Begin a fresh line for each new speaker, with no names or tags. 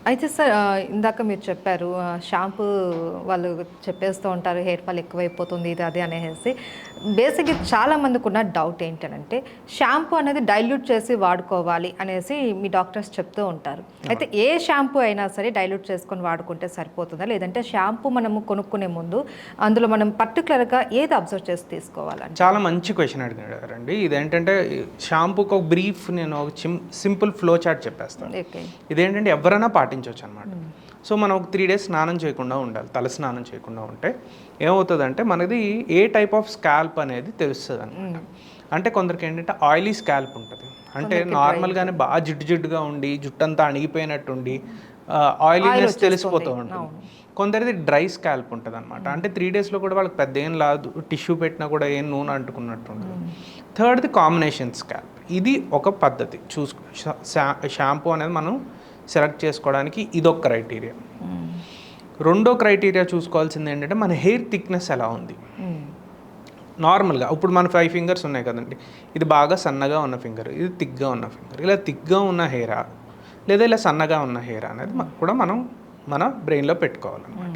అయితే సార్ ఇందాక మీరు చెప్పారు షాంపూ వాళ్ళు చెప్పేస్తూ ఉంటారు హెయిర్ ఫాల్ ఎక్కువైపోతుంది ఇది అది అనేసి. బేసిక్‌గా చాలా మందికున్న డౌట్ ఏంటనంటే షాంపూ అనేది డైల్యూట్ చేసి వాడుకోవాలి అనేసి మీ డాక్టర్స్ చెప్తూ ఉంటారు. అయితే ఏ షాంపూ అయినా సరే డైల్యూట్ చేసుకొని వాడుకుంటే సరిపోతుందా? లేదంటే షాంపూ మనము కొనుక్కునే ముందు అందులో మనం పర్టిక్యులర్‌గా ఏది అబ్జర్వ్ చేసి తీసుకోవాలండి?
చాలా మంచి క్వెషన్ అడిగారండి. ఇదేంటంటే షాంపూకి ఒక బ్రీఫ్ నేను ఒక సింపుల్ ఫ్లో చార్ట్ చెప్పేస్తాను.
ఓకే.
ఇదేంటంటే ఎవరైనా పాటించవచ్చు అనమాట. సో మనం ఒక 3 డేస్ స్నానం చేయకుండా ఉండాలి. తల స్నానం చేయకుండా ఉంటే ఏమవుతుందంటే మనది ఏ టైప్ ఆఫ్ స్కాల్ప్ అనేది తెలుస్తుంది అనమాట. అంటే కొందరికి ఏంటంటే ఆయిలీ స్కాల్ప్ ఉంటుంది. అంటే నార్మల్గానే బాగా జిడ్డు జిడ్డుగా ఉండి జుట్టంతా అణిగిపోయినట్టుండి ఆయిలీనెస్ తెలిసిపోతూ ఉంటుంది. కొందరిది డ్రై స్కాల్ప్ ఉంటుంది అనమాట. అంటే 3 డేస్లో కూడా వాళ్ళకి పెద్ద ఏం లాదు, టిష్యూ పెట్టినా కూడా ఏం నూనె అంటుకున్నట్టు ఉంటుంది. థర్డ్ది కాంబినేషన్ స్కాల్ప్. ఇది ఒక పద్ధతి షాంపూ అనేది మనం సెలెక్ట్ చేసుకోవడానికి ఇదొక క్రైటీరియా. రెండో క్రైటీరియా చూసుకోవాల్సింది ఏంటంటే మన హెయిర్ థిక్నెస్ ఎలా ఉంది. నార్మల్గా ఇప్పుడు మన 5 ఫింగర్స్ ఉన్నాయి కదండి, ఇది బాగా సన్నగా ఉన్న ఫింగర్, ఇది థిక్గా ఉన్న ఫింగర్. ఇలా థిక్గా ఉన్న హెయిరా లేదా ఇలా సన్నగా ఉన్న హెయిర్ అనేది కూడా మనం మన బ్రెయిన్లో పెట్టుకోవాలన్నమాట.